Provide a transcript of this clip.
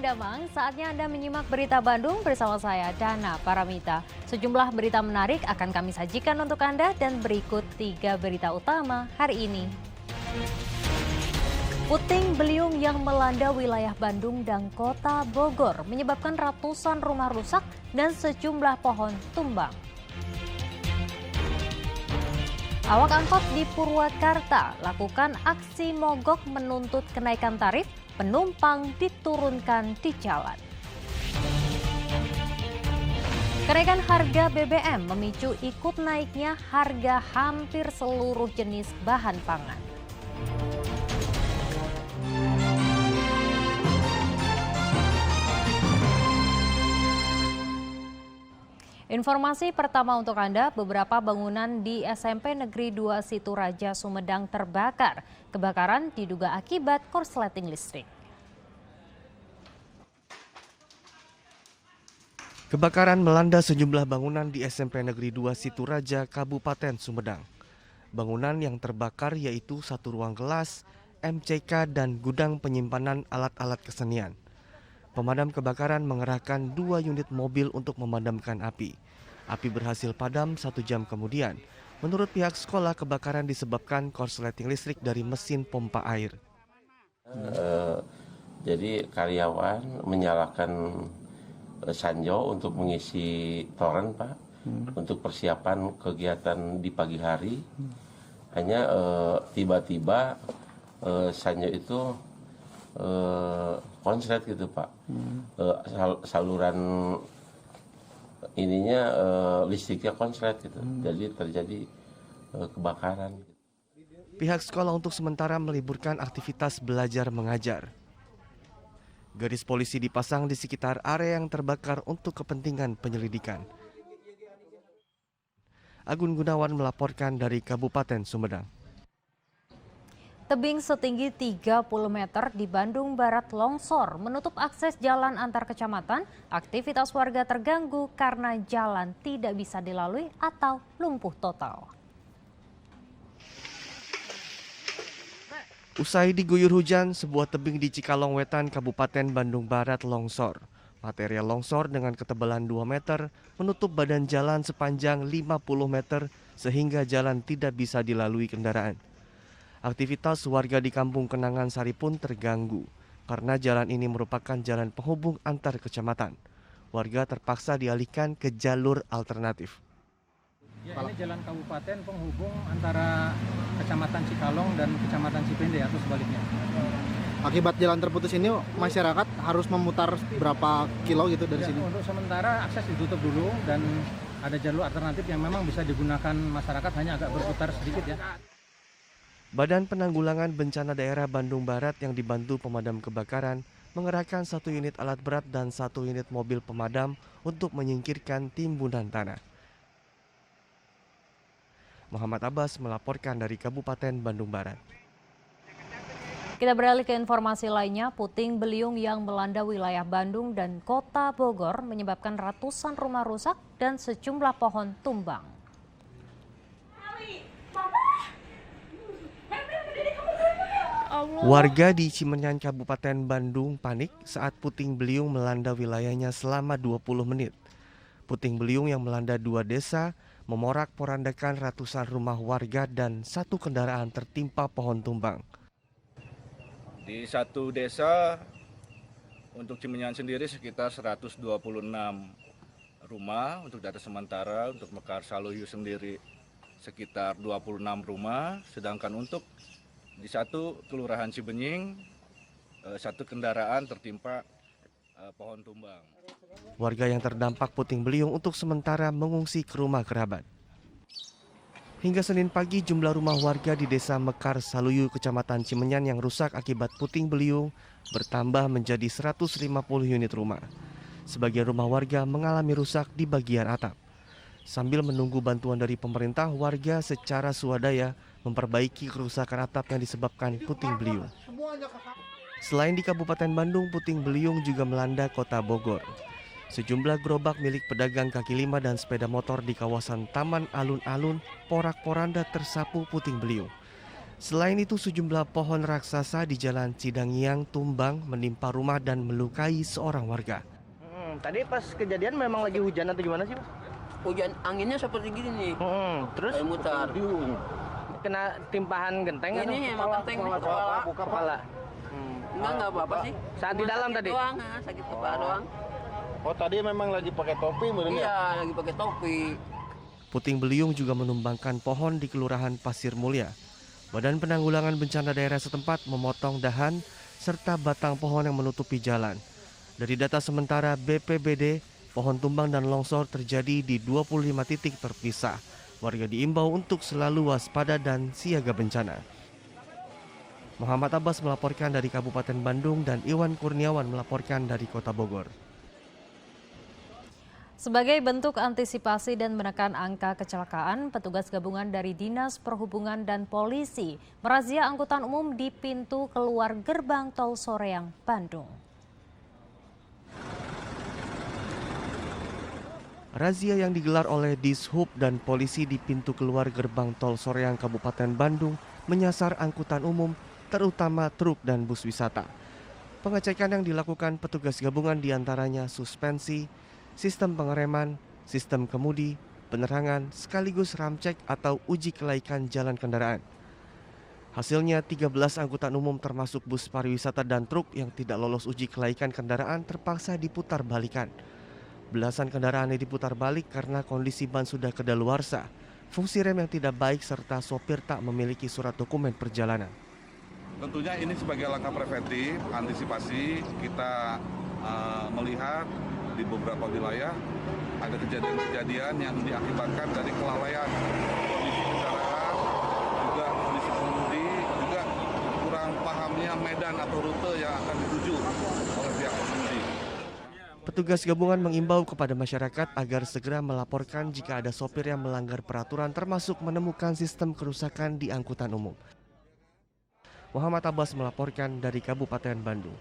Damang, saatnya Anda menyimak berita Bandung bersama saya, Dana Paramita. Sejumlah berita menarik akan kami sajikan untuk Anda dan berikut 3 berita utama hari ini. Puting beliung yang melanda wilayah Bandung dan kota Bogor menyebabkan ratusan rumah rusak dan sejumlah pohon tumbang. Awak angkot di Purwakarta lakukan aksi mogok menuntut kenaikan tarif, penumpang diturunkan di jalan. Kenaikan harga BBM memicu ikut naiknya harga hampir seluruh jenis bahan pangan. Informasi pertama untuk Anda, beberapa bangunan di SMP Negeri 2 Situraja, Sumedang terbakar. Kebakaran diduga akibat korsleting listrik. Kebakaran melanda sejumlah bangunan di SMP Negeri 2 Situraja, Kabupaten Sumedang. Bangunan yang terbakar yaitu satu ruang kelas, MCK, dan gudang penyimpanan alat-alat kesenian. Pemadam kebakaran mengerahkan 2 unit mobil untuk memadamkan api. Api berhasil padam 1 jam kemudian. Menurut pihak sekolah, kebakaran disebabkan korsleting listrik dari mesin pompa air. Jadi karyawan menyalakan sanjo untuk mengisi toren, Pak, untuk persiapan kegiatan di pagi hari. Hanya tiba-tiba sanjo itu konslet gitu, Pak. Saluran ininya listriknya konslet gitu. Jadi terjadi kebakaran. Pihak sekolah untuk sementara meliburkan aktivitas belajar mengajar. Garis polisi dipasang di sekitar area yang terbakar untuk kepentingan penyelidikan. Agun Gunawan melaporkan dari Kabupaten Sumedang. Tebing setinggi 30 meter di Bandung Barat longsor menutup akses jalan antar kecamatan. Aktivitas warga terganggu karena jalan tidak bisa dilalui atau lumpuh total. Usai diguyur hujan, sebuah tebing di Cikalong Wetan, Kabupaten Bandung Barat longsor. Material longsor dengan ketebalan 2 meter menutup badan jalan sepanjang 50 meter sehingga jalan tidak bisa dilalui kendaraan. Aktivitas warga di Kampung Kenangan Sari pun terganggu karena jalan ini merupakan jalan penghubung antar kecamatan. Warga terpaksa dialihkan ke jalur alternatif. Ya, ini jalan kabupaten penghubung antara Kecamatan Cikalong dan Kecamatan Cipende atau sebaliknya. Akibat jalan terputus ini masyarakat harus memutar berapa kilo gitu dari sini? Untuk sementara akses ditutup dulu dan ada jalur alternatif yang memang bisa digunakan masyarakat, hanya agak berputar sedikit ya. Badan Penanggulangan Bencana Daerah Bandung Barat yang dibantu pemadam kebakaran mengerahkan 1 unit alat berat dan 1 unit mobil pemadam untuk menyingkirkan timbunan tanah. Muhammad Abbas melaporkan dari Kabupaten Bandung Barat. Kita beralih ke informasi lainnya, puting beliung yang melanda wilayah Bandung dan kota Bogor menyebabkan ratusan rumah rusak dan sejumlah pohon tumbang. Warga di Cimenyan, Kabupaten Bandung panik saat puting beliung melanda wilayahnya selama 20 menit. Puting beliung yang melanda 2 desa memorak-porandakan ratusan rumah warga dan 1 kendaraan tertimpa pohon tumbang. Di satu desa untuk Cimenyan sendiri sekitar 126 rumah untuk data sementara, untuk Mekar Saluyu sendiri sekitar 26 rumah, sedangkan untuk di satu kelurahan Cibenying 1 kendaraan tertimpa pohon tumbang. Warga yang terdampak puting beliung untuk sementara mengungsi ke rumah kerabat. Hingga Senin pagi, jumlah rumah warga di Desa Mekar Saluyu, Kecamatan Cimenyan yang rusak akibat puting beliung bertambah menjadi 150 unit rumah. Sebagian rumah warga mengalami rusak di bagian atap. Sambil menunggu bantuan dari pemerintah, warga secara swadaya memperbaiki kerusakan atap yang disebabkan puting beliung. Selain di Kabupaten Bandung, puting beliung juga melanda kota Bogor. Sejumlah gerobak milik pedagang kaki lima dan sepeda motor di kawasan Taman Alun-Alun porak-poranda tersapu puting beliung. Selain itu, sejumlah pohon raksasa di Jalan Cidangiang tumbang menimpa rumah dan melukai seorang warga. Tadi pas kejadian memang lagi hujan atau gimana sih, Mas? Hujan anginnya seperti gini nih. Terus Kayak mutar. kena timpahan genteng atau Ini emang genteng nih, kepala? Enggak apa-apa sih. Saat di dalam Sakit tadi? doang, sakit kepala doang. Oh, tadi memang lagi pakai topi mungkin ya? Iya, lagi pakai topi. Puting beliung juga menumbangkan pohon di Kelurahan Pasir Mulia. Badan Penanggulangan Bencana daerah setempat memotong dahan serta batang pohon yang menutupi jalan. Dari data sementara BPBD, pohon tumbang dan longsor terjadi di 25 titik terpisah. Warga diimbau untuk selalu waspada dan siaga bencana. Muhammad Abbas melaporkan dari Kabupaten Bandung dan Iwan Kurniawan melaporkan dari Kota Bogor. Sebagai bentuk antisipasi dan menekan angka kecelakaan, petugas gabungan dari Dinas Perhubungan dan Polisi merazia angkutan umum di pintu keluar gerbang tol Soreang, Bandung. Razia yang digelar oleh Dishub dan polisi di pintu keluar gerbang tol Soreang, Kabupaten Bandung menyasar angkutan umum, terutama truk dan bus wisata. Pengecekan yang dilakukan petugas gabungan diantaranya suspensi, sistem pengereman, sistem kemudi, penerangan, sekaligus ramcek atau uji kelaikan jalan kendaraan. Hasilnya 13 angkutan umum termasuk bus pariwisata dan truk yang tidak lolos uji kelaikan kendaraan terpaksa diputar balikan. Belasan kendaraan yang diputar balik karena kondisi ban sudah kedaluarsa, fungsi rem yang tidak baik serta sopir tak memiliki surat dokumen perjalanan. Tentunya ini sebagai langkah preventif, antisipasi kita melihat di beberapa wilayah ada kejadian-kejadian yang diakibatkan dari kelalaian kondisi kendaraan, juga kondisi pengemudi, juga kurang pahamnya medan atau rute yang akan dituju oleh pihak pengemudi. Petugas gabungan mengimbau kepada masyarakat agar segera melaporkan jika ada sopir yang melanggar peraturan termasuk menemukan sistem kerusakan di angkutan umum. Muhammad Abbas melaporkan dari Kabupaten Bandung.